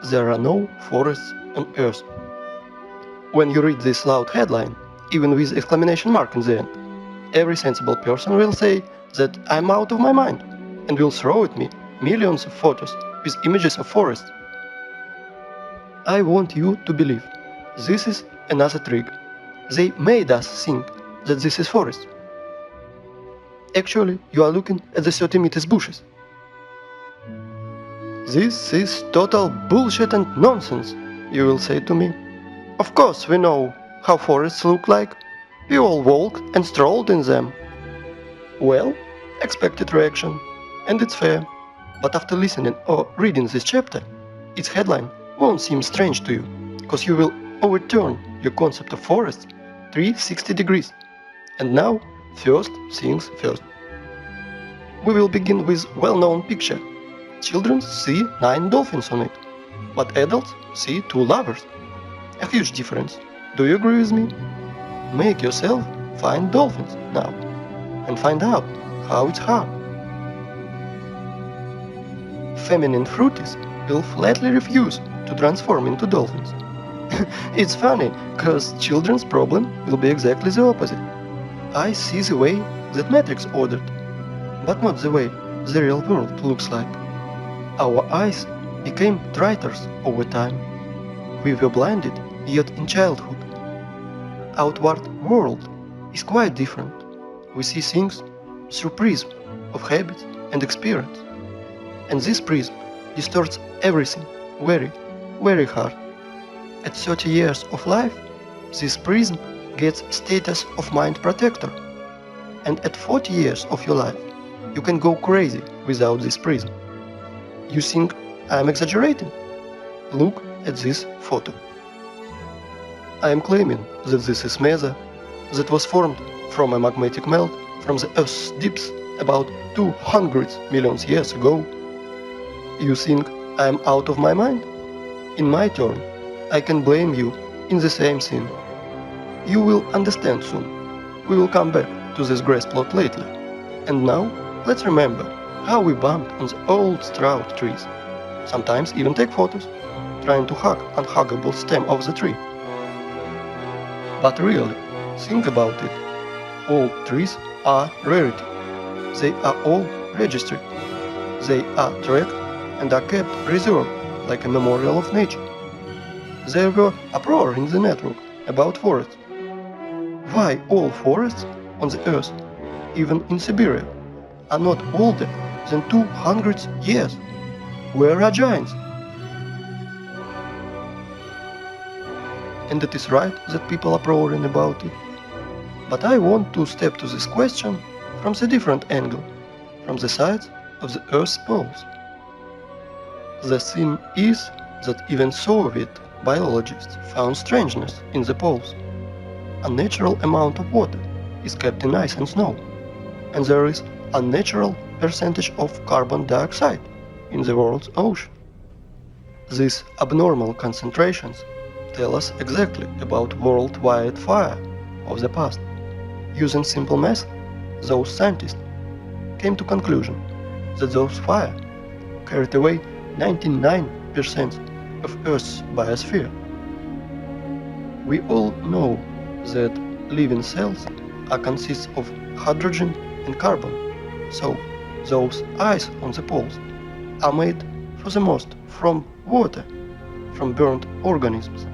there are no forests on Earth. When you read this loud headline, even with exclamation mark in the end, every sensible person will say that I'm out of my mind and will throw at me millions of photos with images of forests. I want you to believe this is another trick. They made us think that this is forest. Actually, you are looking at the 30 meters bushes. This is total bullshit and nonsense, you will say to me. Of course we know how forests look like. We all walked and strolled in them. Well, expected reaction, and it's fair. But after listening or reading this chapter, its headline won't seem strange to you, because you will overturn your concept of forest 360 degrees. And now, first things first. We will begin with well-known picture. Children see 9 dolphins on it, but adults see 2 lovers. A huge difference. Do you agree with me? Make yourself find dolphins now, and find out how it's hard. Feminine fruities will flatly refuse to transform into dolphins. It's funny, cause children's problem will be exactly the opposite. I see the way that Matrix ordered, but not the way the real world looks like. Our eyes became traitors over time. We were blinded yet in childhood. Outward world is quite different. We see things through prism of habits and experience. And this prism distorts everything very, very hard. At 30 years of life, this prism gets status of mind protector. And at 40 years of your life, you can go crazy without this prism. You think I'm exaggerating? Look at this photo. I am claiming that this is mesa that was formed from a magmatic melt from the Earth's deeps about 200 million years ago. You think I am out of my mind? In my turn, I can blame you in the same thing. You will understand soon. We will come back to this grass plot lately. And now, let's remember how we bumped on the old strout trees. Sometimes even take photos, trying to hug unhuggable stem of the tree. But really, think about it. All trees are rarity. They are all registered. They are tracked and are kept preserved like a memorial of nature. There were uproar in the network about forests. Why all forests on the earth, even in Siberia, are not older than 200 years? Where are giants? And it is right that people are roaring about it. But I want to step to this question from the different angle, from the sides of the Earth's poles. The thing is that even Soviet biologists found strangeness in the poles. A natural amount of water is kept in ice and snow, and there is a natural percentage of carbon dioxide in the world's ocean. These abnormal concentrations tell us exactly about worldwide fire of the past. Using simple math, those scientists came to conclusion that those fire carried away 99% of Earth's biosphere. We all know that living cells are consist of hydrogen and carbon, so those ice on the poles are made for the most from water, from burnt organisms.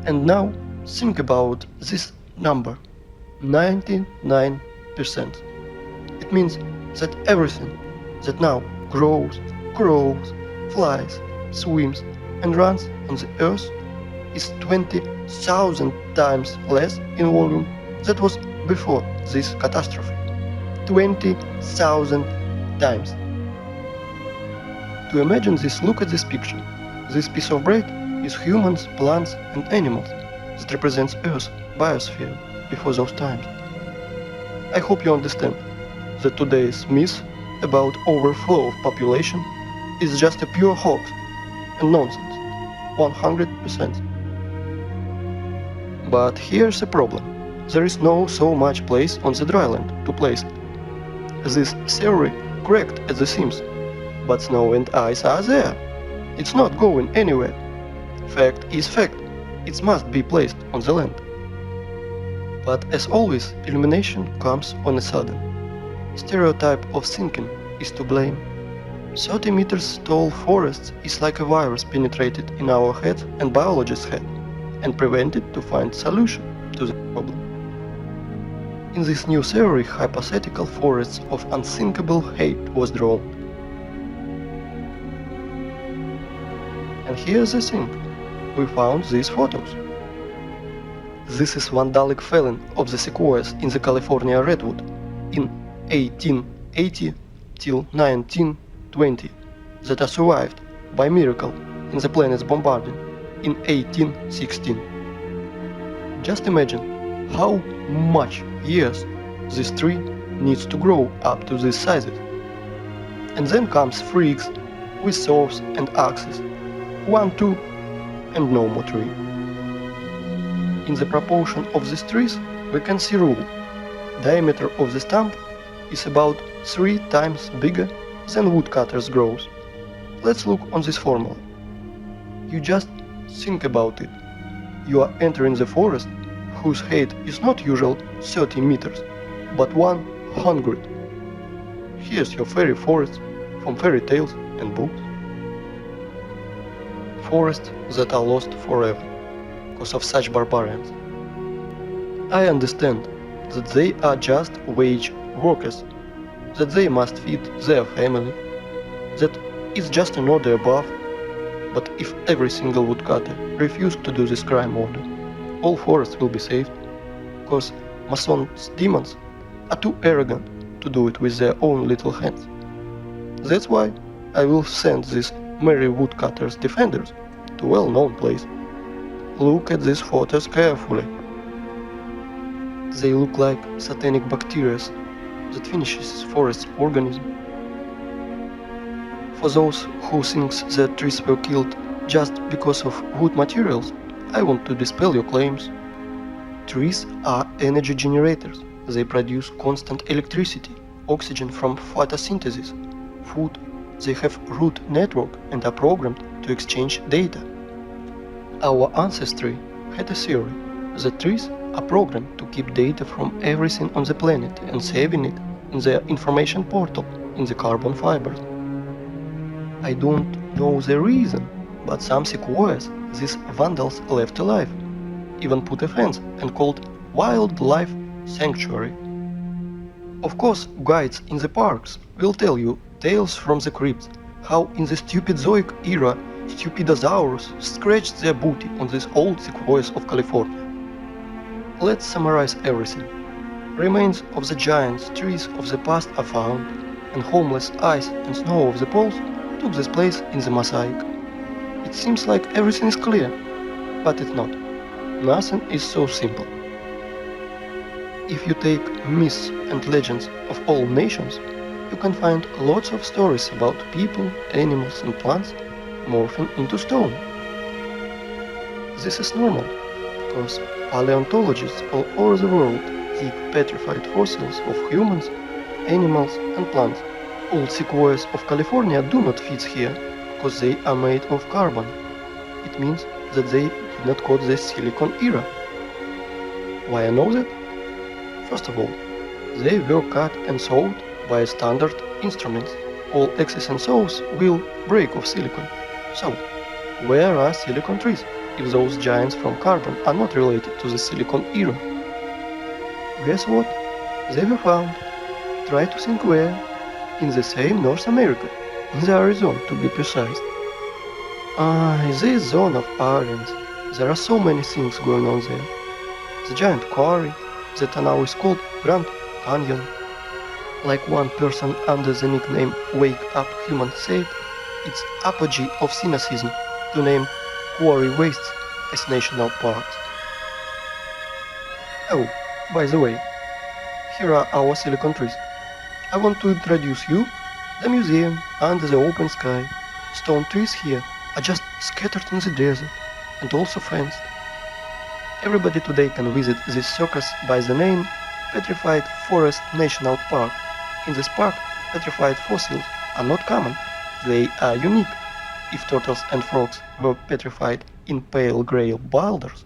And now think about this number, 99%. It means that everything that now grows, crawls, flies, swims and runs on the earth is 20,000 times less in volume than was before this catastrophe. 20,000 times. To imagine this, look at this picture. This piece of bread is humans, plants and animals that represents Earth's biosphere before those times. I hope you understand that today's myth about overflow of population is just a pure hoax and nonsense, 100%. But here's the problem. There is no so much place on the dry land to place it. This theory correct at the seams, but snow and ice are there. It's not going anywhere. Fact is fact. It must be placed on the land. But as always, illumination comes on a sudden. Stereotype of thinking is to blame. 30 meters tall forest is like a virus penetrated in our head and biologist's head and prevented to find solution to the problem. In this new theory, hypothetical forests of unthinkable hate was drawn. And here's the thing, we found these photos. This is vandalic felling of the sequoias in the California redwood in 1880 till 1920 that are survived by miracle in the planet's bombarding in 1816. Just imagine how much years this tree needs to grow up to these sizes. And then comes freaks with saws and axes, 1, 2, and no more tree. In the proportion of these trees, we can see rule. Diameter of the stump is about 3 times bigger than woodcutter's growth. Let's look on this formula. You just think about it. You are entering the forest whose height is not usual 30 meters, but 100. Here's your fairy forest from fairy tales and books. Forests that are lost forever because of such barbarians. I understand that they are just wage workers, that they must feed their family, that it's just an order above, but if every single woodcutter refused to do this crime order, all forests will be saved, because Mason's demons are too arrogant to do it with their own little hands. That's why I will send these merry woodcutters defenders to a well-known place. Look at these photos carefully. They look like satanic bacteria that finishes forest organism. For those who think that trees were killed just because of wood materials, I want to dispel your claims. Trees are energy generators. They produce constant electricity, oxygen from photosynthesis, food. They have root network and are programmed to exchange data. Our ancestry had a theory that trees are programmed to keep data from everything on the planet and saving it in their information portal in the carbon fibers. I don't know the reason, but some sequoias these vandals left alive, even put a fence and called Wildlife Sanctuary. Of course, guides in the parks will tell you tales from the crypts, how in the stupid Zoic era Stupidosaurus scratched their booty on these old sequoias of California. Let's summarize everything. Remains of the giant trees of the past are found, and homeless ice and snow of the poles took this place in the mosaic. It seems like everything is clear, but it's not. Nothing is so simple. If you take myths and legends of all nations, you can find lots of stories about people, animals and plants morphing into stone. This is normal, because paleontologists all over the world dig petrified fossils of humans, animals and plants. Old sequoias of California do not fit here, because they are made of carbon. It means that they did not caught the silicon era. Why I know that? First of all, they were cut and sawed by standard instruments. All axes and saws will break off silicon. So, where are silicon trees if those giants from carbon are not related to the silicon era? Guess what? They were found. Try to think where. In the same North America, in the Arizona to be precise. This zone of Aryans, there are so many things going on there. The giant quarry that now is called Grand Canyon. Like one person under the nickname Wake Up Human said, it's apogee of cynicism to name quarry wastes as national parks. Oh, by the way, here are our silicon trees. I want to introduce you the museum under the open sky. Stone trees here are just scattered in the desert and also fenced. Everybody today can visit this circus by the name Petrified Forest National Park. In this park, petrified fossils are not common, they are unique. if turtles and frogs were petrified in pale grey boulders,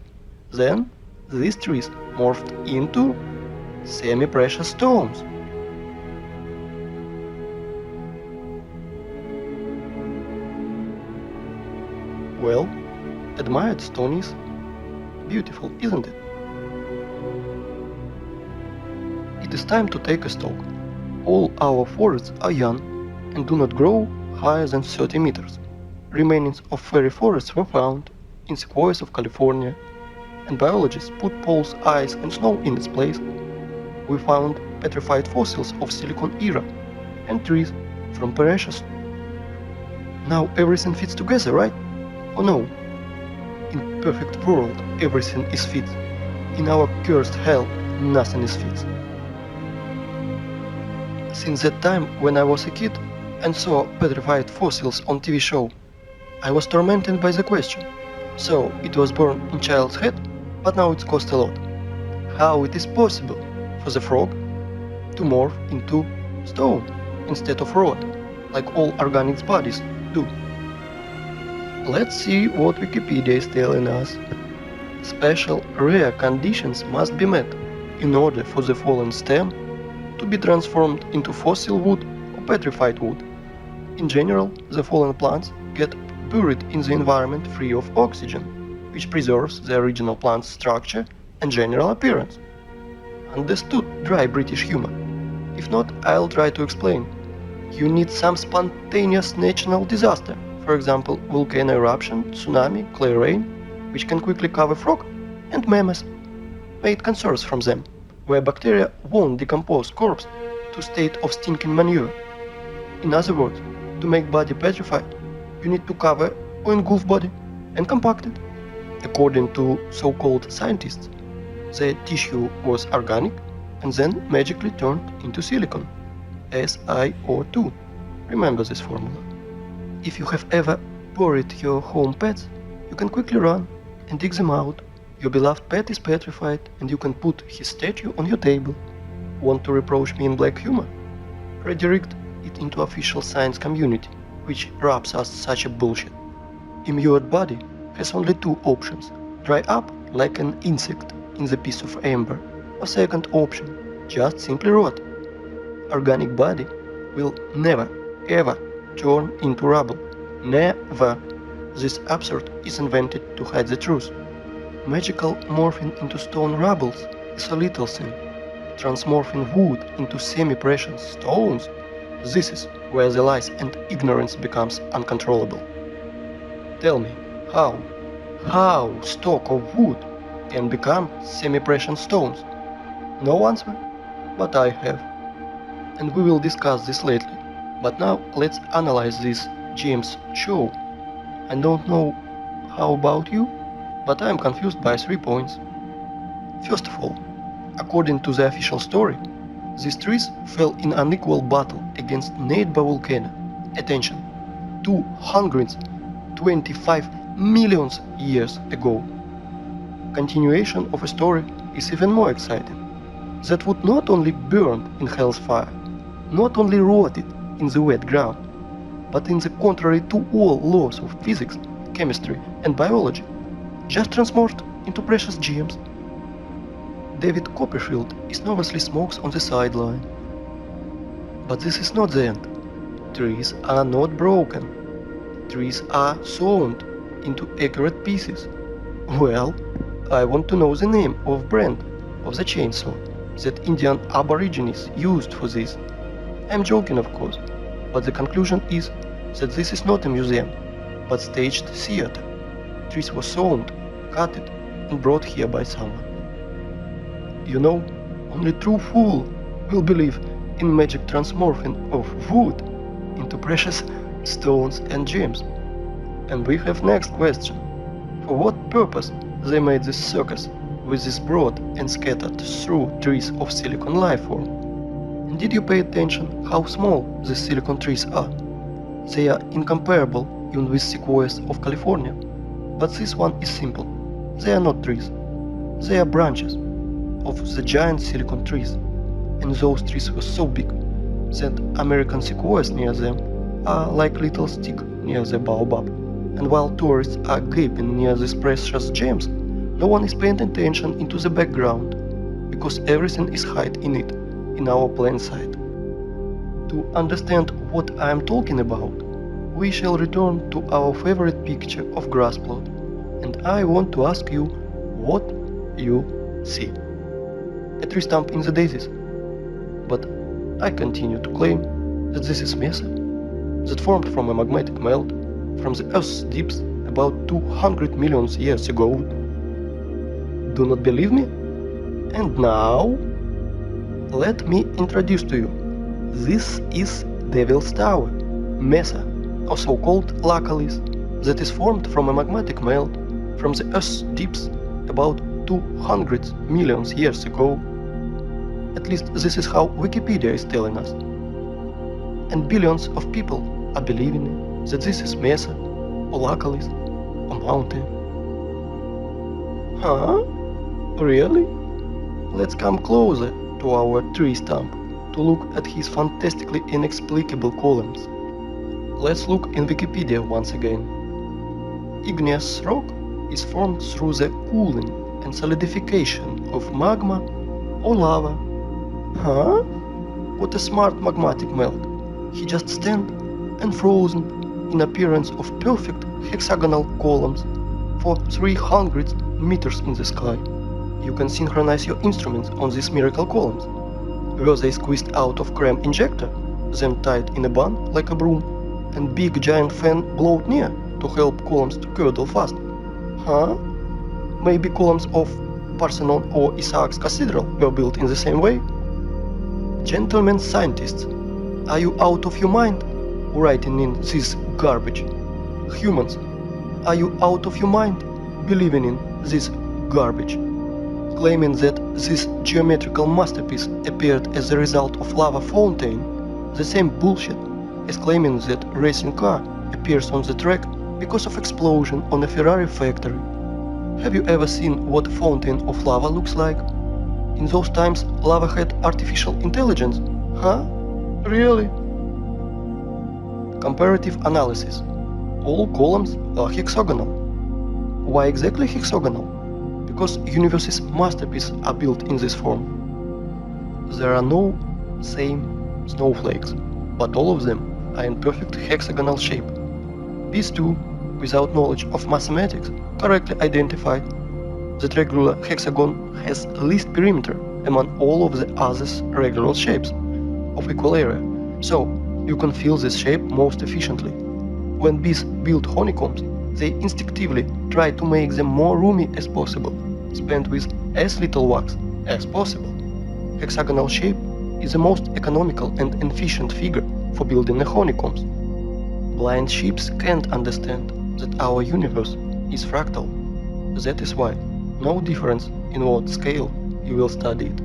then these trees morphed into semi-precious stones. Well, admired stone is beautiful, isn't it? It is time to take a stock. All our forests are young and do not grow higher than 30 meters. Remains of fairy forests were found in sequoias of California, and biologists put poles, ice and snow in its place. We found petrified fossils of Silicon era and trees from Cretaceous. Now everything fits together, right? Oh no. In perfect world everything is fit. In our cursed hell nothing is fit. Since that time when I was a kid and saw petrified fossils on TV show, I was tormented by the question. So it was born in child's head, but now it's cost a lot. How it is possible for the frog to morph into stone instead of rod, like all organic bodies do? Let's see what Wikipedia is telling us. Special rare conditions must be met in order for the fallen stem to be transformed into fossil wood or petrified wood. In general, the fallen plants get buried in the environment free of oxygen, which preserves the original plant's structure and general appearance. Understood, dry British humor? If not, I'll try to explain. You need some spontaneous natural disaster, for example, volcano eruption, tsunami, clay rain, which can quickly cover frog, and memes, made conserves from them, where bacteria won't decompose corpse to state of stinking manure. In other words, to make body petrified, you need to cover or engulf body and compact it. According to so-called scientists, the tissue was organic and then magically turned into silicon, SiO2. Remember this formula. If you have ever buried your home pets, you can quickly run and dig them out. Your beloved pet is petrified and you can put his statue on your table. Want to reproach me in black humor? Redirect it into official science community, which wraps us such a bullshit. Immured body has only two options: dry up like an insect in the piece of amber, or second option, just simply rot. Organic body will never, ever turn into rubble. Never. This absurd is invented to hide the truth. Magical morphing into stone rubbles is a little thing. Transmorphing wood into semi-precious stones, this is where the lies and ignorance becomes uncontrollable. Tell me, how stalk of wood can become semi-precious stones? No answer, but I have. And we will discuss this lately. But now let's analyze this James show. I don't know how about you, but I am confused by 3 points. First of all, according to the official story, these trees fell in unequal battle against neighbor volcano. Attention, 225 million years ago. Continuation of a story is even more exciting. That would not only burn in hell's fire, not only rotted in the wet ground, but in the contrary to all laws of physics, chemistry and biology, just transmorphed into precious gems. David Copperfield is nervously smokes on the sideline. But this is not the end. Trees are not broken. Trees are sawn into accurate pieces. Well, I want to know the name of brand of the chainsaw that Indian aborigines used for this. I'm joking, of course, but the conclusion is that this is not a museum, but staged theater. Trees were sawn, cut and brought here by someone. You know, only true fool will believe in magic transmorphing of wood into precious stones and gems. And we have next question. For what purpose they made this circus with this broad and scattered through trees of silicon life form? And did you pay attention how small these silicon trees are? They are incomparable even with sequoias of California. But this one is simple. They are not trees. They are branches of the giant silicon trees. And those trees were so big that American sequoias near them are like little stick near the baobab, and while tourists are gaping near these precious gems, no one is paying attention into the background, because everything is hid in it, in our plain sight. To understand what I am talking about, we shall return to our favorite picture of grass plot, and I want to ask you what you see. A tree stump in the daisies. But I continue to claim that this is mesa, that formed from a magmatic melt from the Earth's deeps about 200 million years ago. Do not believe me? And now, let me introduce to you. This is Devil's Tower, mesa, or so-called lacallis, that is formed from a magmatic melt from the Earth's deeps about 200 million years ago. At least this is how Wikipedia is telling us. And billions of people are believing that this is mesa, or lacallis, or mountain. Huh? Really? Let's come closer to our tree stump to look at his fantastically inexplicable columns. Let's look in Wikipedia once again. Igneous rock is formed through the cooling and solidification of magma or lava. Huh? What a smart magmatic melt. He just stand and frozen in appearance of perfect hexagonal columns for 300 meters in the sky. You can synchronize your instruments on these miracle columns. Were they squeezed out of cram injector, then tied in a bun like a broom, and big giant fan blowed near to help columns to curdle fast? Huh? Maybe columns of Parthenon or Isaac's Cathedral were built in the same way? Gentlemen scientists, are you out of your mind writing in this garbage? Humans, are you out of your mind believing in this garbage? Claiming that this geometrical masterpiece appeared as a result of lava fountain, the same bullshit as claiming that racing car appears on the track because of explosion on a Ferrari factory. Have you ever seen what a fountain of lava looks like? In those times, lava had artificial intelligence. Huh? Really? Comparative analysis. All columns are hexagonal. Why exactly hexagonal? Because universe's masterpieces are built in this form. There are no same snowflakes, but all of them are in perfect hexagonal shape. These two, without knowledge of mathematics, correctly identified that regular hexagon has least perimeter among all of the other regular shapes of equal area, so you can fill this shape most efficiently. When bees build honeycombs, they instinctively try to make them more roomy as possible, spent with as little wax as possible. Hexagonal shape is the most economical and efficient figure for building a honeycombs. Blind sheep can't understand that our universe is fractal. That is why no difference in what scale you will study it,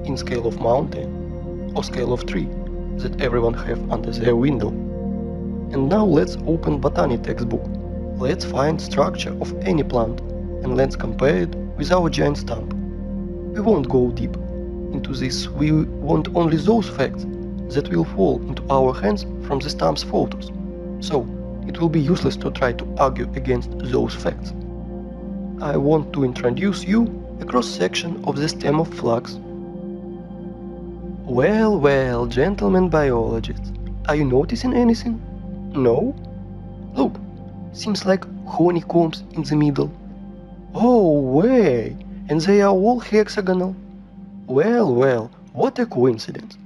in scale of mountain or scale of tree that everyone have under their window. And now let's open botany textbook. Let's find structure of any plant and let's compare it with our giant stump. We won't go deep into this, we want only those facts that will fall into our hands from the stump's photos. So, it will be useless to try to argue against those facts. I want to introduce you a cross-section of the stem of flax. Well, gentlemen biologists, are you noticing anything? No? Look, seems like honeycombs in the middle. Oh, way! And they are all hexagonal. Well, what a coincidence.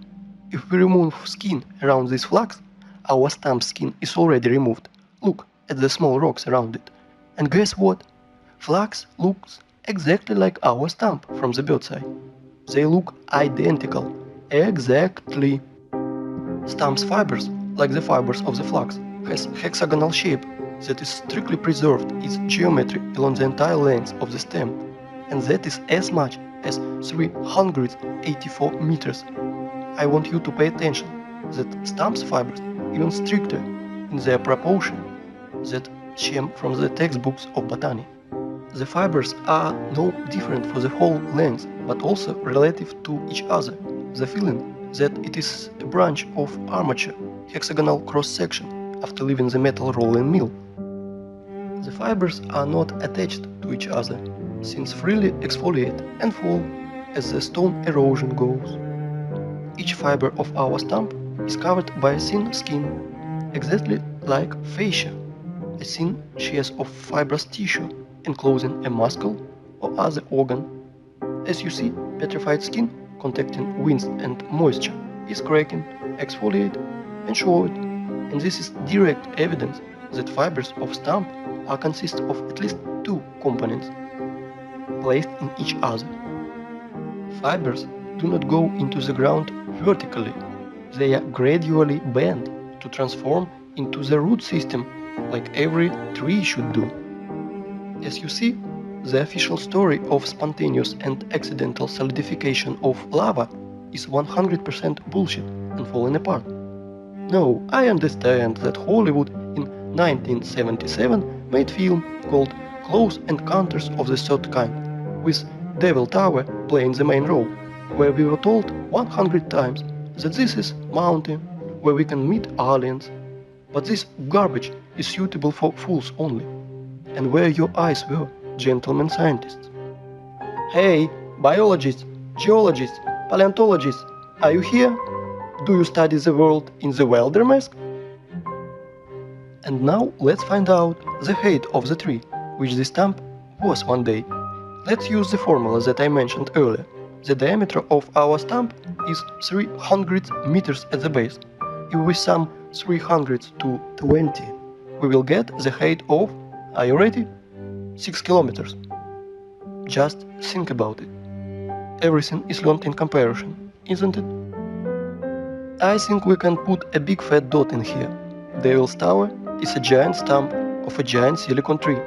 If we remove skin around this flax, our stump skin is already removed. Look at the small rocks around it. And guess what? Flax looks exactly like our stump from the bird's eye. They look identical. Exactly. Stump's fibers, like the fibers of the flax, has hexagonal shape that is strictly preserved its geometry along the entire length of the stem, and that is as much as 384 meters. I want you to pay attention that Stump's fibers even stricter in their proportion that came from the textbooks of botany. The fibers are no different for the whole length, but also relative to each other. The feeling that it is a branch of armature, hexagonal cross-section, after leaving the metal rolling mill. The fibers are not attached to each other, since freely exfoliate and fall as the stone erosion goes. Each fiber of our stump is covered by a thin skin, exactly like fascia, a thin shear of fibrous tissue enclosing a muscle or other organ. As you see, petrified skin contacting wind and moisture is cracking, exfoliate and short, and this is direct evidence that fibers of stump are consist of at least two components placed in each other. Fibers do not go into the ground vertically, they are gradually bent to transform into the root system like every tree should do. As you see, the official story of spontaneous and accidental solidification of lava is 100% bullshit and falling apart. No, I understand that Hollywood in 1977 made film called Close Encounters of the Third Kind, with Devil Tower playing the main role, where we were told 100 times that this is mountain where we can meet aliens, but this garbage is suitable for fools only. And where your eyes were, gentlemen scientists? Hey, biologists, geologists, paleontologists, are you here? Do you study the world in the wilderness? And now let's find out the height of the tree, which this stump was one day. Let's use the formula that I mentioned earlier. The diameter of our stump is 300 meters at the base. If we sum 300 to 20, we will get the height of, are you ready? 6 kilometers. Just think about it. Everything is learned in comparison, isn't it? I think we can put a big fat dot in here. Devil's Tower is a giant stump of a giant silicon tree,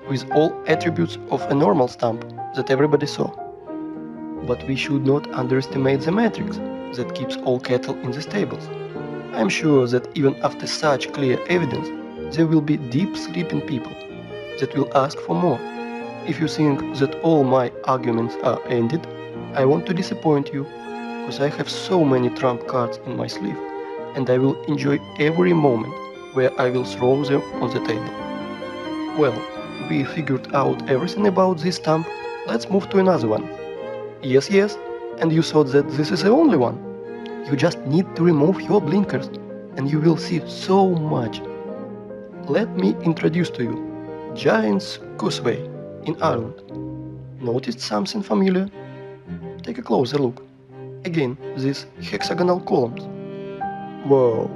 with all attributes of a normal stump that everybody saw. But we should not underestimate the matrix that keeps all cattle in the stables. I am sure that even after such clear evidence, there will be deep sleeping people that will ask for more. If you think that all my arguments are ended, I want to disappoint you, because I have so many trump cards in my sleeve, and I will enjoy every moment where I will throw them on the table. Well, we figured out everything about this stump, let's move to another one. Yes, and you thought that this is the only one? You just need to remove your blinkers, and you will see so much. Let me introduce to you Giant's Causeway in Ireland. Noticed something familiar? Take a closer look. Again, these hexagonal columns. Whoa!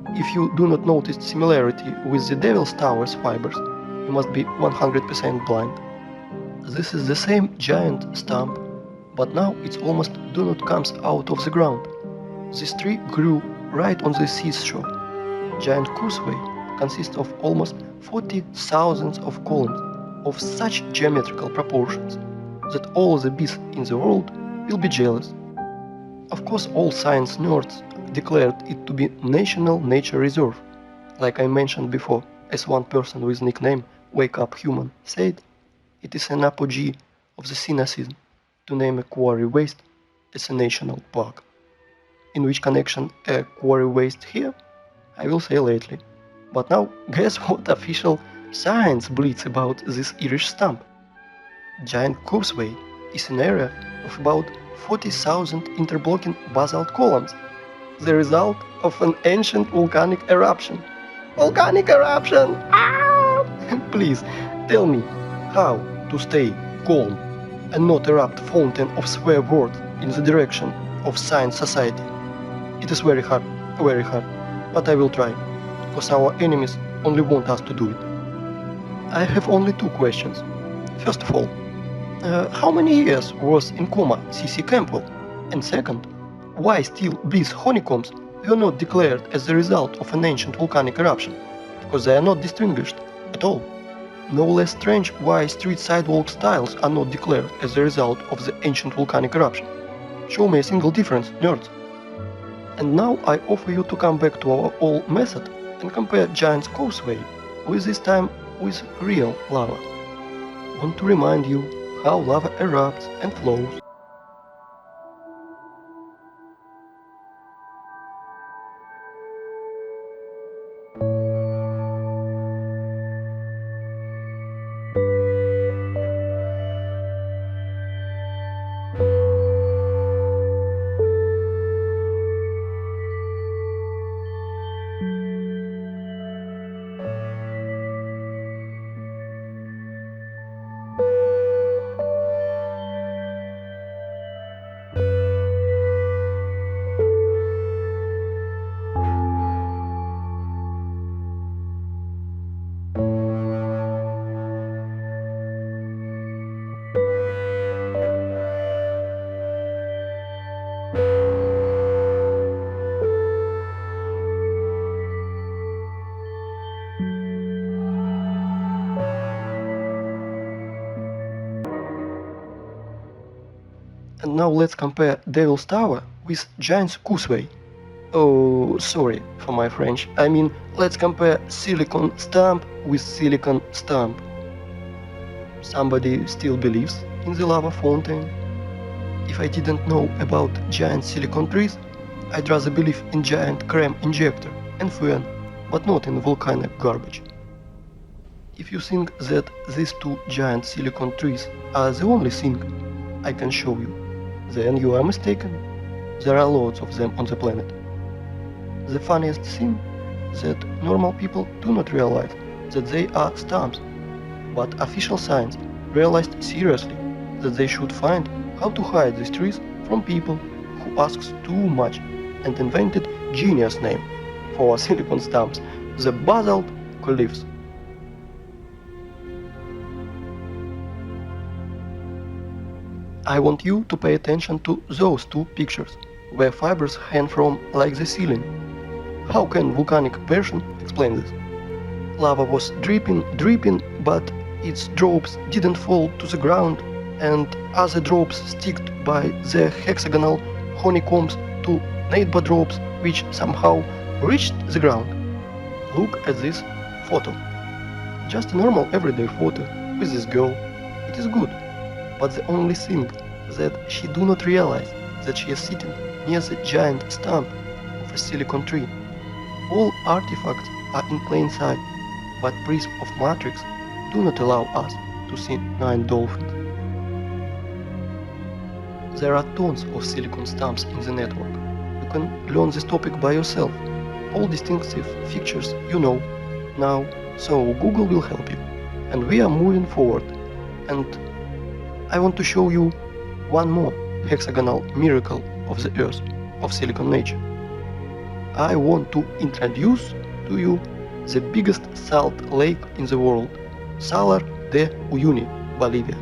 If you do not notice similarity with the Devil's Tower's fibers, you must be 100% blind. This is the same giant stump, but now it almost do not comes out of the ground. This tree grew right on the seashore. Giant Causeway consists of almost 40,000 of columns of such geometrical proportions that all the bees in the world will be jealous. Of course, all science nerds declared it to be National Nature Reserve. Like I mentioned before, as one person with nickname Wake Up Human said, it is an apogee of the cynicism to name a quarry waste as a national park. In which connection a quarry waste here, I will say lately. But now, guess what official science bleats about this Irish stump? Giant Causeway is an area of about 40,000 interblocking basalt columns, the result of an ancient volcanic eruption. Volcanic eruption! Ah! Please, tell me how to stay calm and not erupt fountain of swear words in the direction of science society. It is very hard, but I will try, because our enemies only want us to do it. I have only two questions. First of all, how many years was in coma C.C. Campbell? And second, why still these honeycombs were not declared as the result of an ancient volcanic eruption? Because they are not distinguished at all. No less strange why street sidewalk tiles are not declared as the result of the ancient volcanic eruption. Show me a single difference, nerds. And now I offer you to come back to our old method and compare Giant's Causeway with this time with real lava. Want to remind you how lava erupts and flows. And now let's compare Devil's Tower with Giant's Causeway. Oh, sorry for my French. I mean, let's compare silicon stamp with silicon stamp. Somebody still believes in the lava fountain? If I didn't know about giant silicon trees, I'd rather believe in giant cream injector and fan, but not in volcanic garbage. If you think that these two giant silicon trees are the only thing I can show you, then you are mistaken. There are lots of them on the planet. The funniest thing that normal people do not realize that they are stumps, but official science realized seriously that they should find how to hide these trees from people who asks too much and invented genius name for silicon stumps, the basalt cliffs. I want you to pay attention to those two pictures, where fibers hang from like the ceiling. How can volcanic version explain this? Lava was dripping, but its drops didn't fall to the ground, and other drops sticked by the hexagonal honeycombs to neighbor drops which somehow reached the ground. Look at this photo. Just a normal everyday photo with this girl. It is good, but the only thing that she do not realize that she is sitting near the giant stump of a silicon tree. All artifacts are in plain sight, but prism of matrix do not allow us to see 9 dolphins. There are tons of silicon stumps in the network. You can learn this topic by yourself. All distinctive features you know now, so Google will help you. And we are moving forward. And I want to show you one more hexagonal miracle of the Earth, of silicon nature. I want to introduce to you the biggest salt lake in the world, Salar de Uyuni, Bolivia.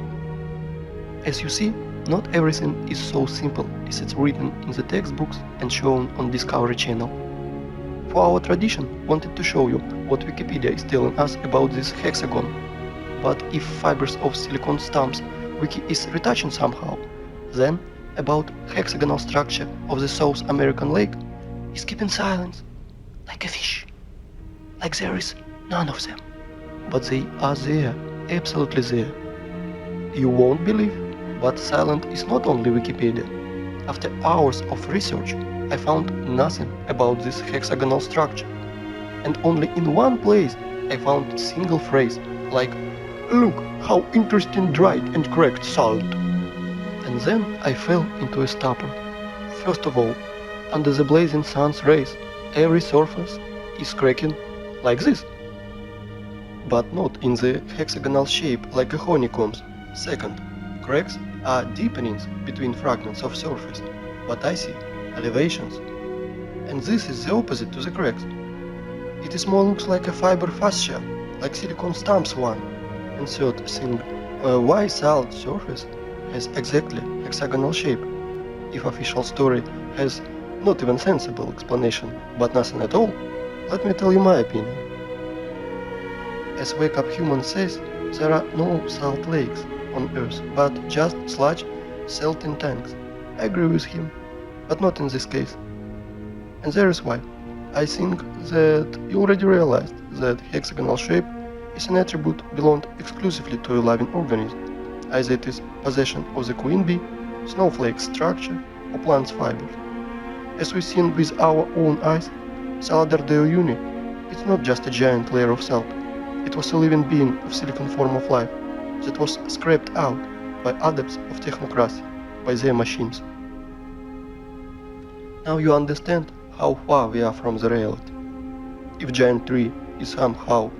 As you see, not everything is so simple as it's written in the textbooks and shown on Discovery Channel. For our tradition, wanted to show you what Wikipedia is telling us about this hexagon. But if fibers of silicon stumps Wiki is retouching somehow, then about hexagonal structure of the South American lake is keeping silence, like a fish, like there is none of them, but they are there, absolutely there. You won't believe, but silent is not only Wikipedia. After hours of research, I found nothing about this hexagonal structure, and only in one place I found a single phrase like, "Look how interesting dried and cracked salt." And then I fell into a stupor. First of all, under the blazing sun's rays, every surface is cracking like this, but not in the hexagonal shape like a honeycombs. Second, cracks are deepenings between fragments of surface, but I see elevations. And this is the opposite to the cracks. It is more looks like a fiber fascia, like silicon stumps one. And third thing, why salt surface has exactly hexagonal shape? If official story has not even sensible explanation, but nothing at all, let me tell you my opinion. As Wake Up Human says, there are no salt lakes on Earth, but just sludge salting tanks. I agree with him, but not in this case. And there is why. I think that you already realized that hexagonal shape is an attribute belonged exclusively to a living organism, either it is possession of the queen bee, snowflake structure, or plant fibers. As we've seen with our own eyes, Salar de Uyuni is not just a giant layer of salt. It was a living being of silicon form of life that was scraped out by adepts of technocracy, by their machines. Now you understand how far we are from the reality. If giant tree is somehow,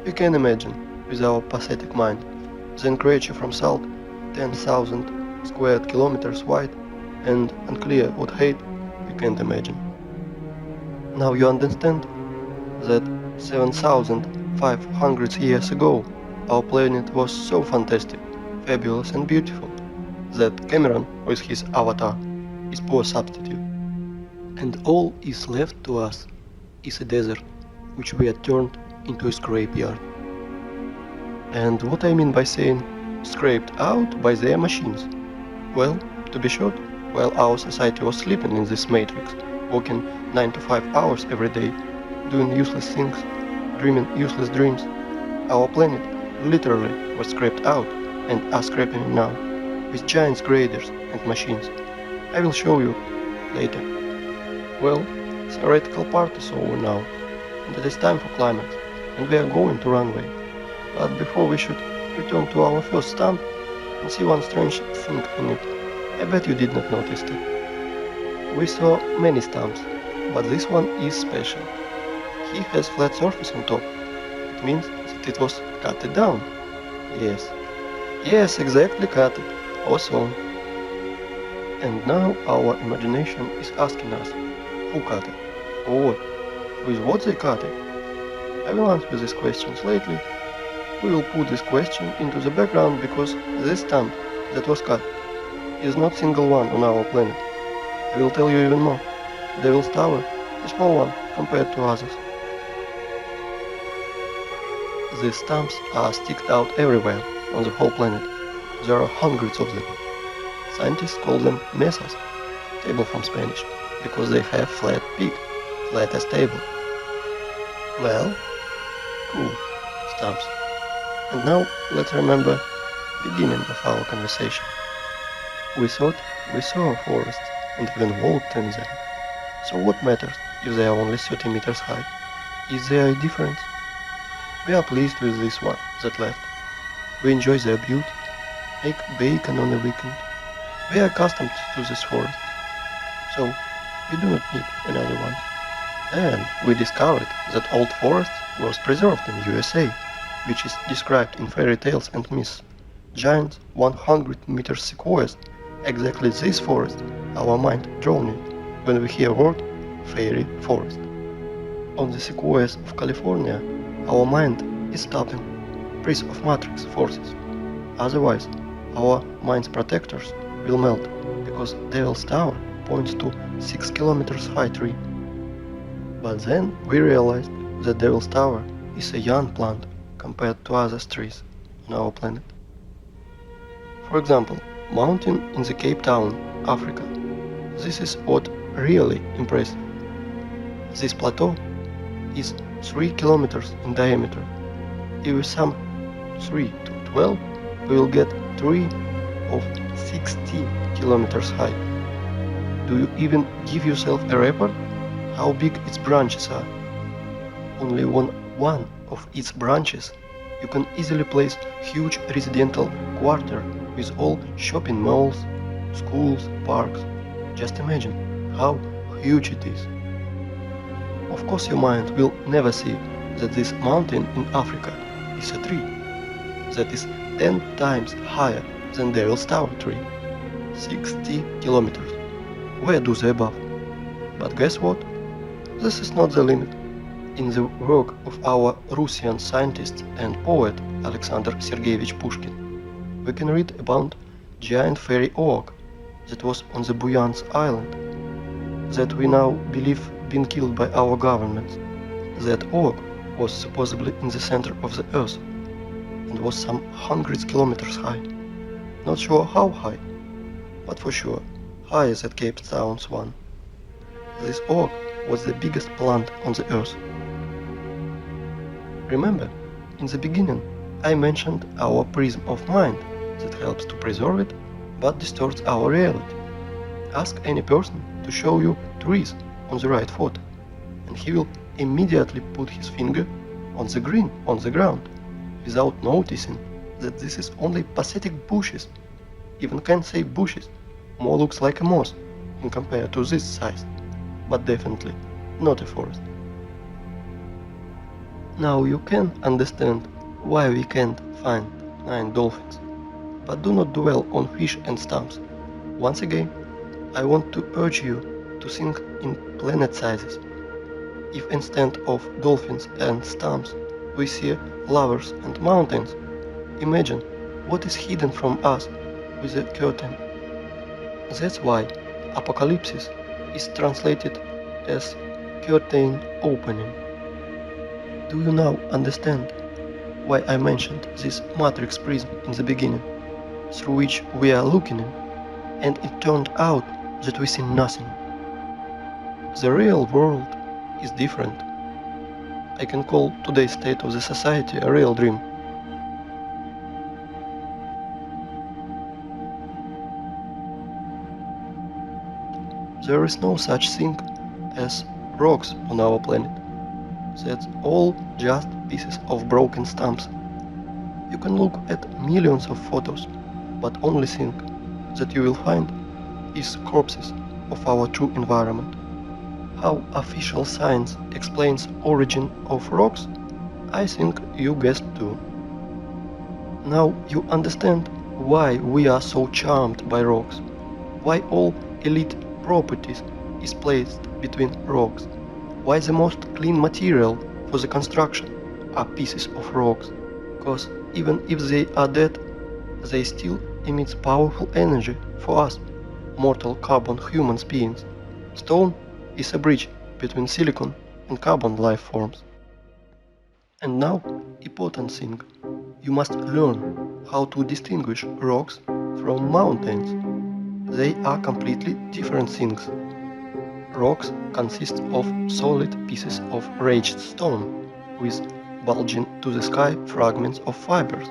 we can imagine with our pathetic mind, then creature from salt, 10,000 square kilometers wide, and unclear what height, we can't imagine. Now you understand that 7,500 years ago, our planet was so fantastic, fabulous and beautiful, that Cameron, with his avatar, is poor substitute. And all is left to us is a desert, which we had turned into a scrapyard. And what I mean by saying scraped out by their machines? Well, to be short, while our society was sleeping in this matrix, working 9 to 5 hours every day, doing useless things, dreaming useless dreams, our planet literally was scraped out and are scraping it now, with giant graders and machines. I will show you later. Well, theoretical part is over now, and it is time for climax, and we are going to runway. But before we should return to our first stamp and see one strange thing in it. I bet you did not notice it. We saw many stamps, but this one is special. He has flat surface on top. It means that it was cut down. Yes, exactly cut it, or sewn. And now our imagination is asking us, who cut it? Or what? With what they cut it? I will answer these questions lately. We will put this question into the background because this stamp that was cut is not single one on our planet. I will tell you even more. Devil's Tower is small one compared to others. These stamps are sticked out everywhere on the whole planet. There are hundreds of them. Scientists call them meses, table from Spanish, because they have flat peak, flat as table. Well, cool, stamps. And now let's remember beginning of our conversation. We thought we saw forests and even walked in them. So what matters if they are only 30 meters high? Is there a difference? We are pleased with this one that left. We enjoy their beauty, make bacon on a weekend. We are accustomed to this forest, so we do not need another one. And we discovered that old forest was preserved in USA, which is described in fairy tales and myths. Giant 100-meter sequoias, exactly this forest our mind drawn it when we hear word fairy forest. On the sequoias of California, our mind is stopping, price of matrix forces. Otherwise, our mind's protectors will melt, because Devil's Tower points to 6 kilometers high tree. But then we realized that Devil's Tower is a young plant compared to other trees on our planet. For example, mountain in the Cape Town, Africa. This is what really impressive. This plateau is 3 kilometers in diameter. If we sum 3 to 12, we will get tree of 60 kilometers high. Do you even give yourself a record how big its branches are? Only on one of its branches you can easily place huge residential quarter with all shopping malls, schools, parks. Just imagine how huge it is. Of course your mind will never see that this mountain in Africa is a tree that is 10 times higher than Devil's Tower tree. 60 kilometers. Where do they above? But guess what? This is not the limit. In the work of our Russian scientist and poet Alexander Sergeyevich Pushkin, we can read about giant fairy oak that was on the Buyansk island, that we now believe been killed by our governments. That oak was supposedly in the center of the earth and was some hundreds kilometers high. Not sure how high, but for sure higher than Cape Town's one. This oak was the biggest plant on the earth. Remember, in the beginning I mentioned our prism of mind that helps to preserve it but distorts our reality. Ask any person to show you trees on the right photo, and he will immediately put his finger on the green on the ground, without noticing that this is only pathetic bushes. Even can't say bushes, more looks like a moss in compared to this size, but definitely not a forest. Now you can understand why we can't find 9 dolphins, but do not dwell on fish and stumps. Once again, I want to urge you to think in planet sizes. If instead of dolphins and stumps we see lovers and mountains, imagine what is hidden from us with a curtain. That's why apocalypse is translated as curtain opening. Do you now understand why I mentioned this matrix prism in the beginning, through which we are looking in? and it turned out that we see nothing. The real world is different. I can call today's state of the society a real dream. There is no such thing as rocks on our planet. That's all just pieces of broken stumps. You can look at millions of photos, but only thing that you will find is corpses of our true environment. How official science explains origin of rocks, I think you guessed too. Now you understand why we are so charmed by rocks, why all elite properties is placed between rocks, why the most clean material for the construction are pieces of rocks, cause even if they are dead, they still emit powerful energy for us, mortal carbon human beings. Stone is a bridge between silicon and carbon life forms. And now, important thing, you must learn how to distinguish rocks from mountains. They are completely different things. Rocks consist of solid pieces of raised stone with bulging to the sky fragments of fibers.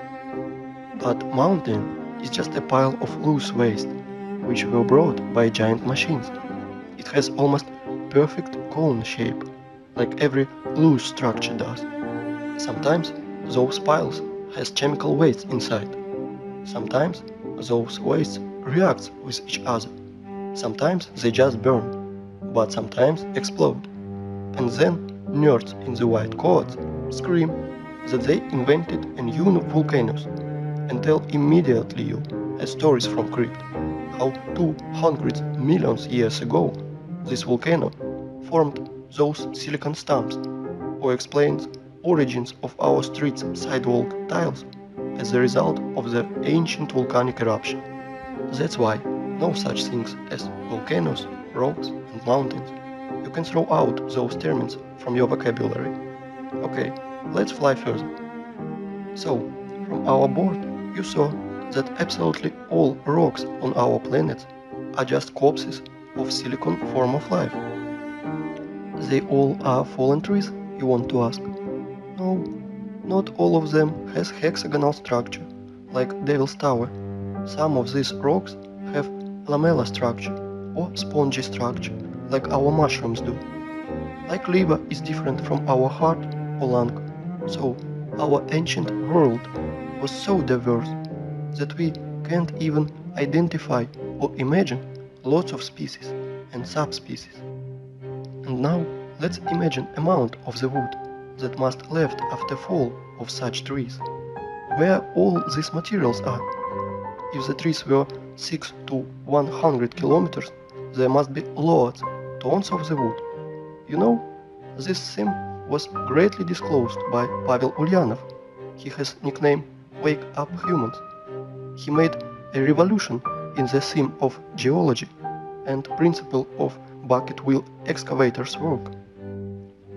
But mountain is just a pile of loose waste, which were brought by giant machines. It has almost perfect cone shape, like every loose structure does. Sometimes those piles has chemical waste inside. Sometimes those wastes react with each other. Sometimes they just burn, but sometimes explode. And then nerds in the white coats scream that they invented a new volcanoes and tell immediately you as stories from crypt how 200 million years ago this volcano formed those silicon stumps, or explains origins of our streets' sidewalk tiles as a result of the ancient volcanic eruption. That's why no such things as volcanoes, rocks and mountains. You can throw out those terms from your vocabulary. Okay, let's fly further. So, from our board, you saw that absolutely all rocks on our planet are just corpses of silicon form of life. They all are fallen trees, you want to ask? No, not all of them has hexagonal structure, like Devil's Tower. Some of these rocks have lamella structure or spongy structure, like our mushrooms do. Like liver is different from our heart or lung, so our ancient world was so diverse that we can't even identify or imagine lots of species and subspecies. And now let's imagine amount of the wood that must left after fall of such trees. Where all these materials are. If the trees were 6 to 100 kilometers, there must be lots, tons of the wood. You know, this theme was greatly disclosed by Pavel Ulyanov. He has nickname Wake Up Humans. He made a revolution in the theme of geology and principle of bucket wheel excavators work.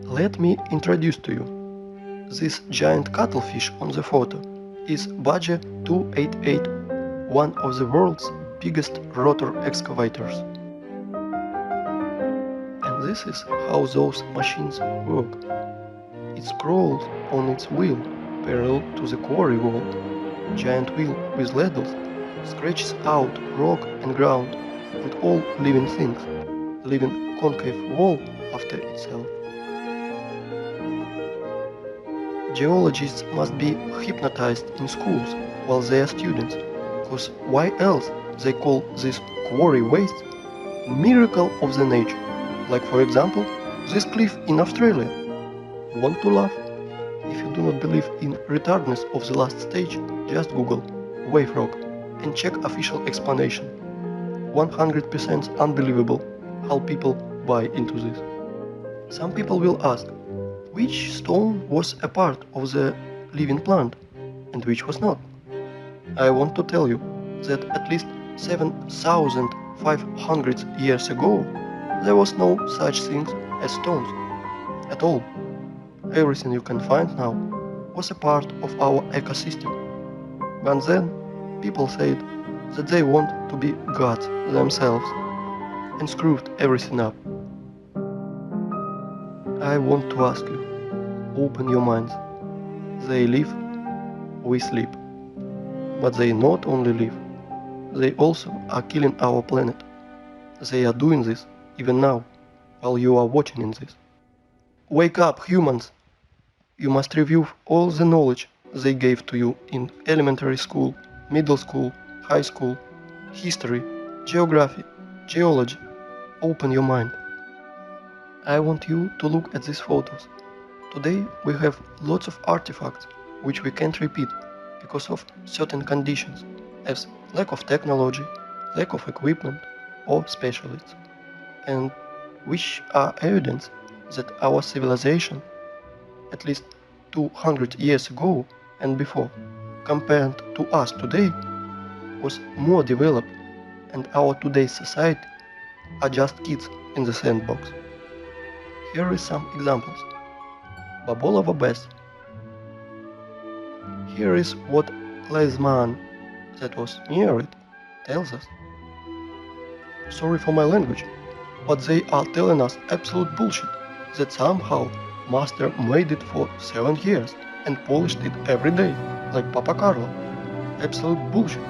Let me introduce to you. This giant cuttlefish on the photo is Badger 288, one of the world's biggest rotor excavators. And this is how those machines work. It scrolls on its wheel parallel to the quarry wall. Giant wheel with ladles scratches out rock and ground and all living things, leaving concave wall after itself. Geologists must be hypnotized in schools while they are students, cause why else they call this quarry waste miracle of the nature, like for example this cliff in Australia. Want to laugh? If you do not believe in retardedness of the last stage, just Google wave rock and check official explanation. 100% unbelievable how people buy into this. Some people will ask, which stone was a part of the living plant and which was not? I want to tell you that at least 7,500 years ago there was no such thing as stones at all. Everything you can find now was a part of our ecosystem. But then people said that they want to be gods themselves and screwed everything up. I want to ask you, open your minds. They live, we sleep. But they not only live, they also are killing our planet. They are doing this even now, while you are watching this. Wake up, humans! You must review all the knowledge they gave to you in elementary school, middle school, high school, history, geography, geology. Open your mind. I want you to look at these photos. Today we have lots of artifacts which we can't repeat because of certain conditions, as lack of technology, lack of equipment or specialists, and which are evidence that our civilization, at least 200 years ago and before, compared to us today, was more developed, and our today's society are just kids in the sandbox. Here are some examples. Babolova Bess. Here is what Leisman, that was near it, tells us. Sorry for my language, but they are telling us absolute bullshit that somehow master made it for 7 years and polished it every day, like Papa Carlo. Absolute bullshit.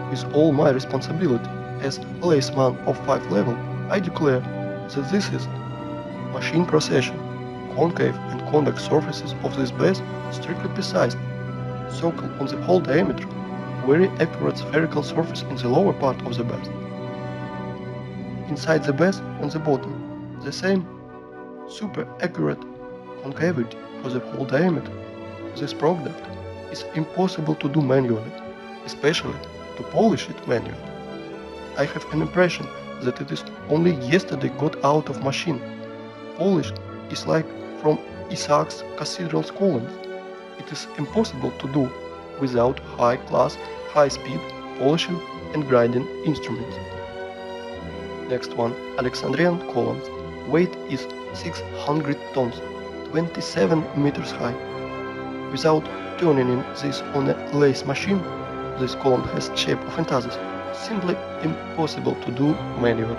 With all my responsibility as Leisman of 5 level, I declare that this is machine procession. Concave and convex surfaces of this base strictly precise. Circle on the whole diameter, very accurate spherical surface in the lower part of the base. Inside the base on the bottom, the same super accurate concavity for the whole diameter. This product is impossible to do manually, especially to polish it manually. I have an impression that it is only yesterday got out of machine. Polish is like from Isaac's cathedral's columns. It is impossible to do without high-class, high-speed polishing and grinding instruments. Next one, Alexandrian columns. Weight is 600 tons, 27 meters high. Without turning in this on a lathe machine, this column has shape of antithesis, simply impossible to do manually.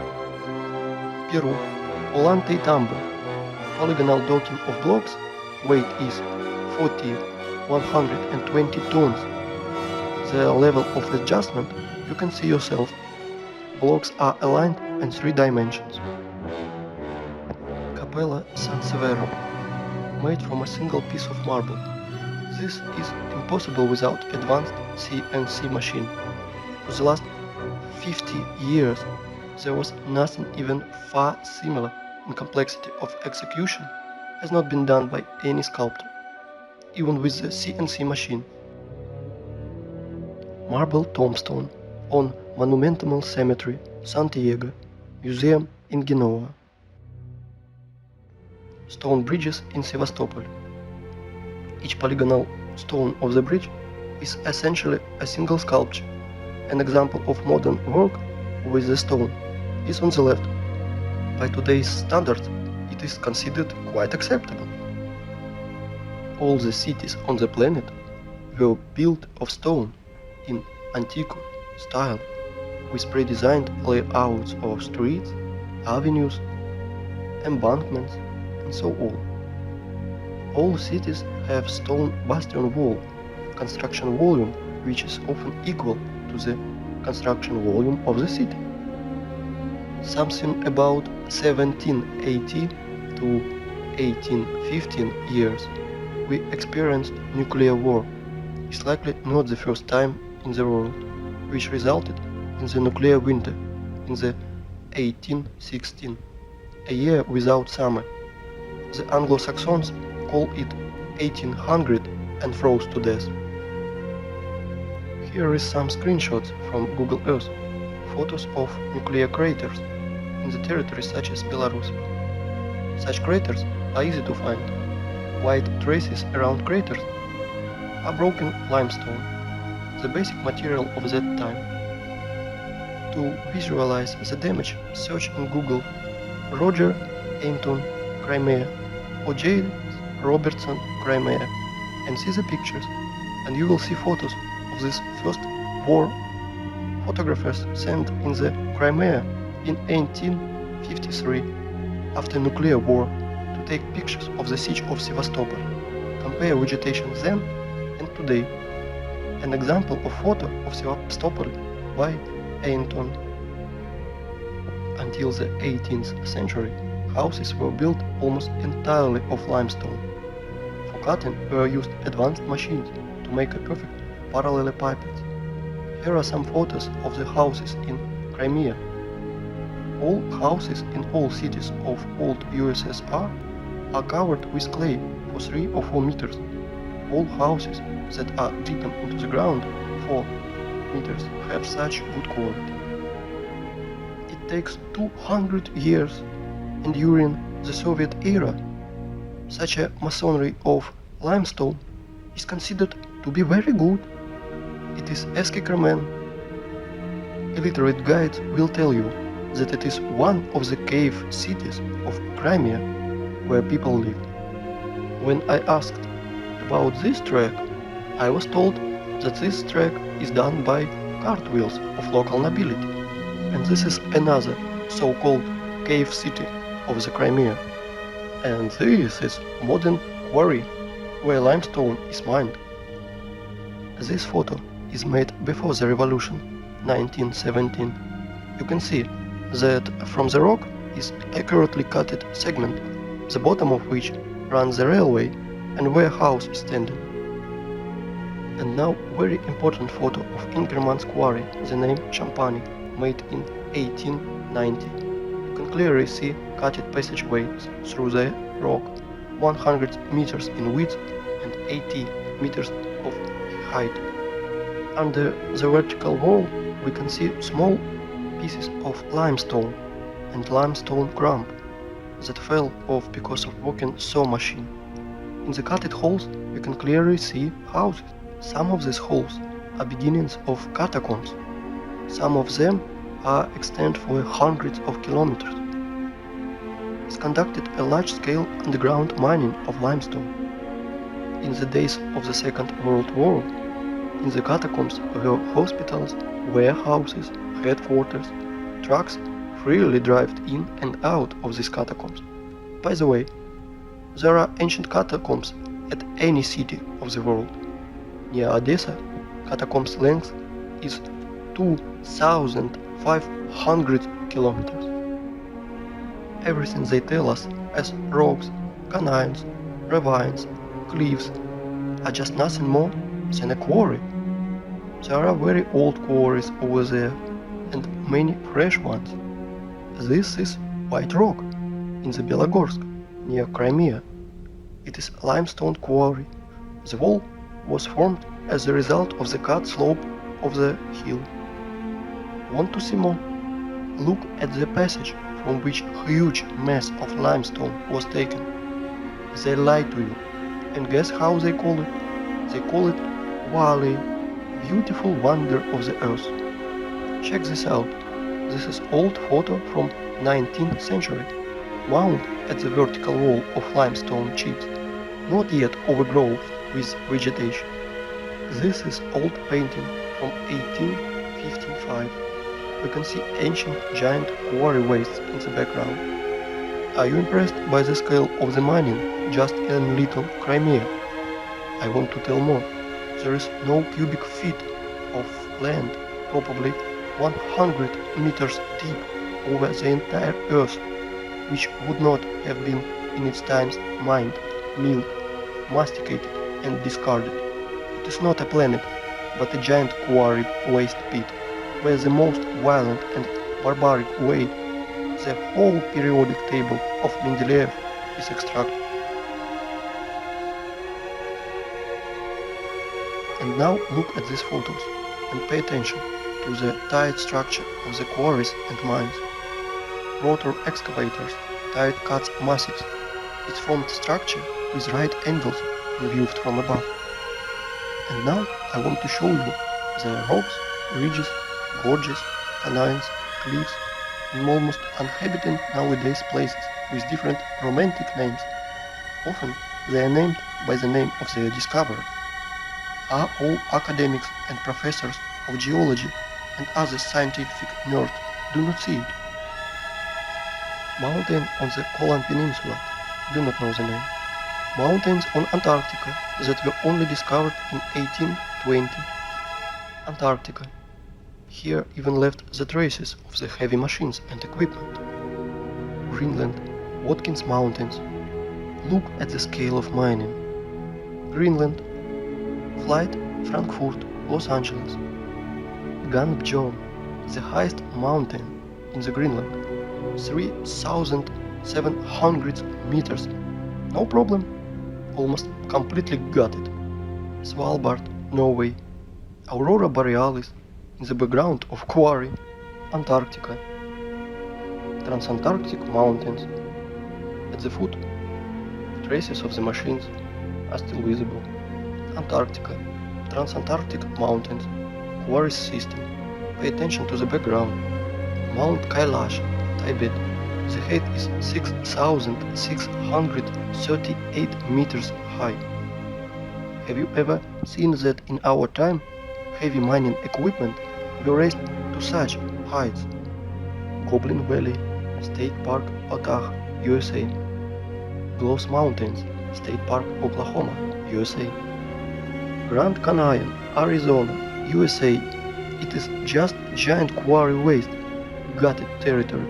Peru, Ollantay Tambo. Polygonal docking of blocks, weight is 120 tons. The level of adjustment you can see yourself. Blocks are aligned in 3 dimensions. Capella San Severo, made from a single piece of marble. This is impossible without advanced CNC machine. For the last 50 years, there was nothing even far similar in complexity of execution has not been done by any sculptor, even with the CNC machine. Marble tombstone on Monumental Cemetery, Santiago, Museum in Genoa. Stone bridges in Sevastopol. Each polygonal stone of the bridge is essentially a single sculpture. An example of modern work with the stone is on the left. By today's standards, it is considered quite acceptable. All the cities on the planet were built of stone in antique style, with pre-designed layouts of streets, avenues, embankments, and so on. All cities have stone bastion wall, construction volume which is often equal to the construction volume of the city. Something about 1780 to 1815 years, we experienced nuclear war. It's likely not the first time in the world, which resulted in the nuclear winter in the 1816, a year without summer. The Anglo-Saxons call it 1800 and froze to death. Here is some screenshots from Google Earth, photos of nuclear craters in the territories such as Belarus. Such craters are easy to find. White traces around craters are broken limestone, the basic material of that time. To visualize the damage, search in Google Roger Ayrton Crimea or J. Robertson Crimea and see the pictures, and you will see photos of this first war photographers sent in the Crimea in 1853 after nuclear war to take pictures of the siege of Sevastopol. Compare vegetation then and today. An example of photo of Sevastopol by Anton. Until the 18th century, houses were built almost entirely of limestone. For cutting were used advanced machines to make a perfect parallelepipeds. Here are some photos of the houses in Crimea. All houses in all cities of old USSR are covered with clay for 3 or 4 meters. All houses that are deepened into the ground 4 meters have such good quality. It takes 200 years, and during the Soviet era, such a masonry of limestone is considered to be very good. It is Eskickerman. Illiterate guides will tell you that it is one of the cave cities of Crimea where people lived. When I asked about this track, I was told that this track is done by cartwheels of local nobility, and this is another so-called cave city of the Crimea. And this is modern quarry where limestone is mined. This photo is made before the revolution, 1917. You can see that from the rock is accurately cutted segment, the bottom of which runs the railway and where a house is standing. And now very important photo of Ingerman's quarry, the name Champagne, made in 1890. You can clearly see cutted passageways through the rock, 100 meters in width and 80 meters of height. Under the vertical wall we can see small pieces of limestone and limestone crumb that fell off because of working saw machine. In the cutted holes we can clearly see houses. Some of these holes are beginnings of catacombs. Some of them are extend for hundreds of kilometers. It's conducted a large-scale underground mining of limestone. In the days of the Second World War, in the catacombs were hospitals, warehouses, headquarters. Trucks freely drive in and out of these catacombs. By the way, there are ancient catacombs at any city of the world. Near Odessa, catacombs' length is 2,500 kilometers. Everything they tell us as rocks, canines, ravines, cliffs are just nothing more than a quarry. There are very old quarries over there and many fresh ones. This is White Rock in the Belogorsk near Crimea. It is a limestone quarry. The wall was formed as a result of the cut slope of the hill. Want to see more? Look at the passage from which huge mass of limestone was taken. They lie to you, and guess how they call it? They call it Valley, beautiful wonder of the earth. Check this out. This is old photo from 19th century, mounted at the vertical wall of limestone chips, not yet overgrown with vegetation. This is old painting from 1855. We can see ancient giant quarry wastes in the background. Are you impressed by the scale of the mining just in little Crimea? I want to tell more. There is no cubic feet of land, probably 100 meters deep over the entire earth, which would not have been in its times mined, milled, masticated and discarded. It is not a planet, but a giant quarry waste pit, where the most violent and barbaric way the whole periodic table of Mendeleev is extracted. And now look at these photos and pay attention to the tight structure of the quarries and mines. Rotor excavators, tight cuts massives, its formed structure with right angles viewed from above. And now I want to show you the rocks, ridges, gorges, canines, cliffs, and almost uninhabited nowadays places with different romantic names. Often they are named by the name of their discoverer. Are all academics and professors of geology and other scientific nerds do not see it. Mountain on the Kolan Peninsula, do not know the name. Mountains on Antarctica that were only discovered in 1820. Antarctica. Here even left the traces of the heavy machines and equipment. Greenland, Watkins Mountains. Look at the scale of mining. Greenland. Flight Frankfurt, Los Angeles. Gunpjong, the highest mountain in the Greenland. 3,700 meters. No problem. Almost completely got it. Svalbard, Norway. Aurora Borealis in the background of Quarry, Antarctica. Transantarctic Mountains. At the foot, traces of the machines are still visible. Antarctica, Transantarctic Mountains, Quarry system. Pay attention to the background. Mount Kailash, Tibet. The height is 6,638 meters high. Have you ever seen that in our time, heavy mining equipment were raised to such heights? Goblin Valley, State Park, Utah, USA. Gloss Mountains, State Park, Oklahoma, USA. Grand Canyon, Arizona, USA. It is just giant quarry waste, gutted territory.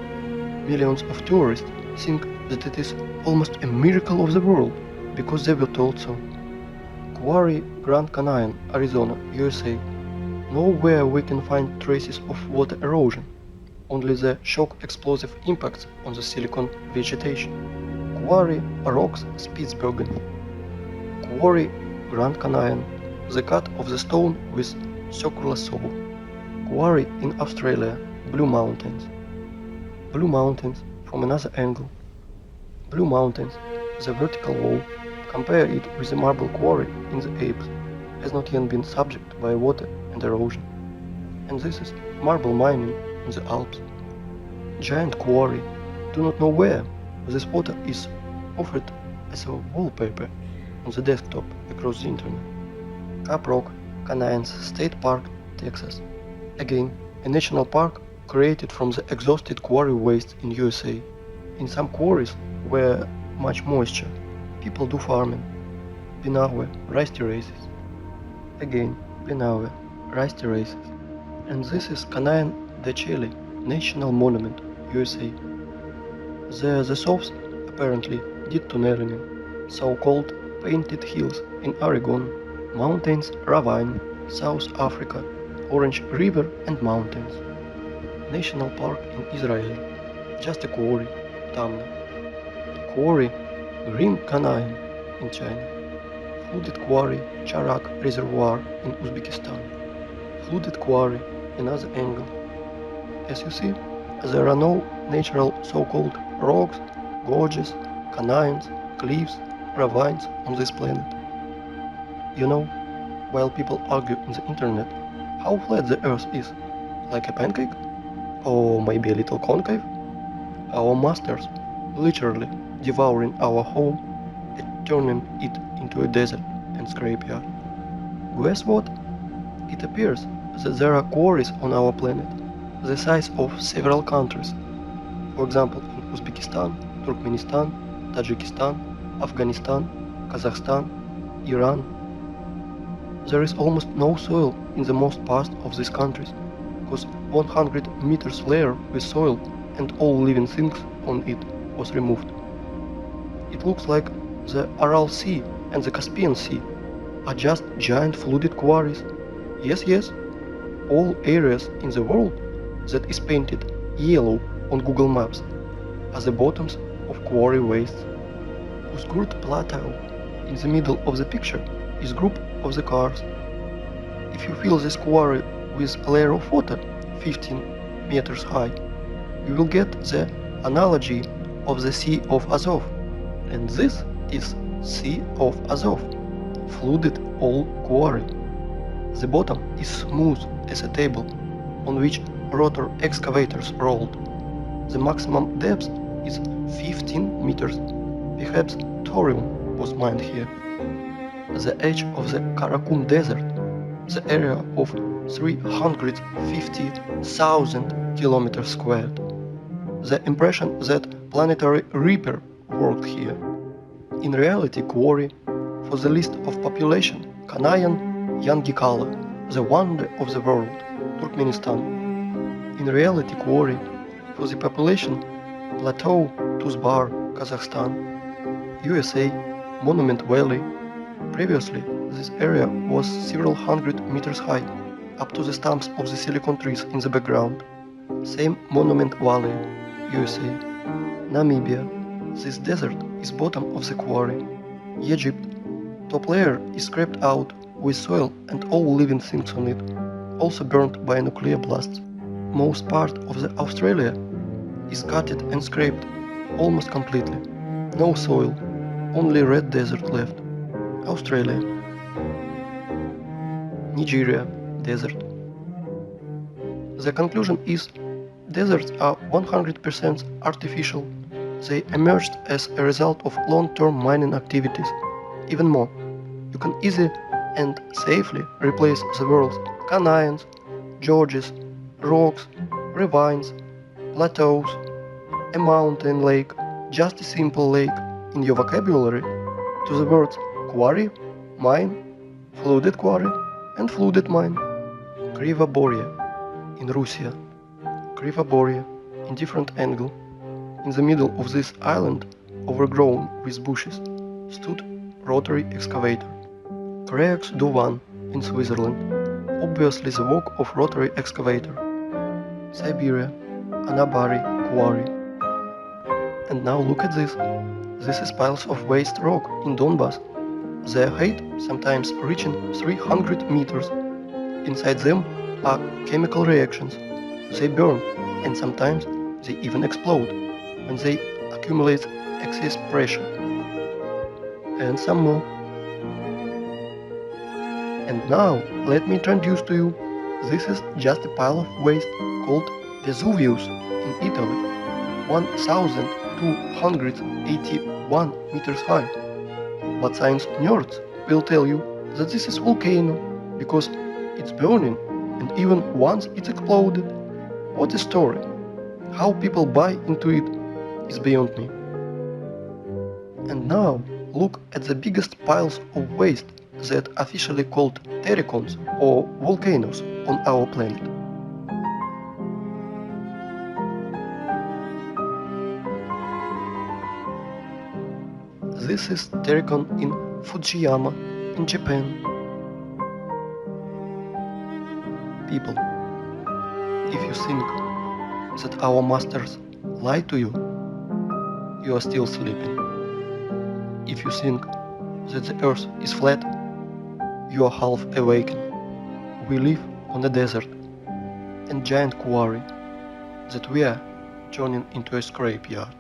Millions of tourists think that it is almost a miracle of the world because they were told so. Quarry, Grand Canyon, Arizona, USA. Nowhere we can find traces of water erosion, only the shock explosive impacts on the silicon vegetation. Quarry, Rocks, Spitsbergen. Quarry, Grand Canyon, the cut of the stone with circular saw. Quarry in Australia, Blue Mountains. Blue Mountains from another angle. Blue Mountains, the vertical wall, compare it with the marble quarry in the Alps, has not yet been subject by water and erosion. And this is marble mining in the Alps. Giant quarry, do not know where, this photo is offered as a wallpaper on the desktop across the internet. Cap Rock, Canyons State Park, Texas. Again, a national park created from the exhausted quarry waste in USA. In some quarries where much moisture, people do farming. Pinawe, rice terraces. Again, Pinawe, rice terraces. And this is Canyon de Chile, National Monument, USA. There the Souths apparently did tunneling, so-called Painted Hills in Oregon, Mountains Ravine, South Africa, Orange River and Mountains. National Park in Israel, just a quarry, Tamna. Quarry, Green Canyon in China. Flooded quarry, Charak Reservoir in Uzbekistan. Flooded quarry, another angle. As you see, there are no natural so-called rocks, gorges, canyons, cliffs, ravines on this planet. You know, while people argue on the internet how flat the Earth is, like a pancake, or maybe a little concave, our masters literally devouring our home and turning it into a desert and scrapyard. Guess what? It appears that there are quarries on our planet the size of several countries. For example, in Uzbekistan, Turkmenistan, Tajikistan, Afghanistan, Kazakhstan, Iran. There is almost no soil in the most part of these countries, because 100 meters layer with soil and all living things on it was removed. It looks like the Aral Sea and the Caspian Sea are just giant flooded quarries. Yes, all areas in the world that is painted yellow on Google Maps are the bottoms of quarry wastes. Uzgurt Plateau in the middle of the picture is group of the cars. If you fill this quarry with a layer of water 15 meters high, you will get the analogy of the Sea of Azov. And this is Sea of Azov, flooded old quarry. The bottom is smooth as a table on which rotor excavators rolled. The maximum depth is 15 meters. Perhaps thorium was mined here. The edge of the Karakum Desert, the area of 350,000 kilometers squared. The impression that planetary reaper worked here. In reality, quarry, for the list of population, Kanayan Yangikala, the wonder of the world, Turkmenistan. In reality, quarry, for the population, Plateau, Tuzbar, Kazakhstan, USA, Monument Valley. Previously, this area was several hundred meters high, up to the stumps of the silicon trees in the background. Same Monument Valley, USA. Namibia. This desert is bottom of the quarry. Egypt. Top layer is scraped out with soil and all living things on it, also burnt by nuclear blasts. Most part of the Australia is gutted and scraped almost completely. No soil, only red desert left. Australia. Nigeria, desert. The conclusion is, deserts are 100% artificial. They emerged as a result of long-term mining activities. Even more, you can easily and safely replace the world's canyons, gorges, rocks, ravines, plateaus, a mountain lake, just a simple lake in your vocabulary, to the words quarry, mine, flooded quarry and flooded mine. Krivoboria in Russia. Krivoboria in different angle. In the middle of this island, overgrown with bushes, stood rotary excavator. Creux do One in Switzerland, obviously the work of rotary excavator. Siberia, Anabari quarry. And now look at this. This is piles of waste rock in Donbass. Their height sometimes reaching 300 meters. Inside them are chemical reactions. They burn and sometimes they even explode when they accumulate excess pressure. And some more. And now let me introduce to you, this is just a pile of waste called Vesuvius in Italy, 1281 meters high. But science nerds will tell you that this is volcano because it's burning and even once it's exploded. What a story! How people buy into it is beyond me. And now look at the biggest piles of waste that officially called terracons or volcanoes on our planet. This is terracon in Fujiyama in Japan. People, if you think that our masters lie to you, you are still sleeping. If you think that the earth is flat, you are half awakened. We live on a desert and giant quarry that we are turning into a scrapyard.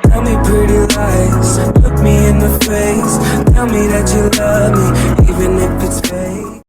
Tell me pretty lies, look me in the face. Tell me that you love me, even if it's fake.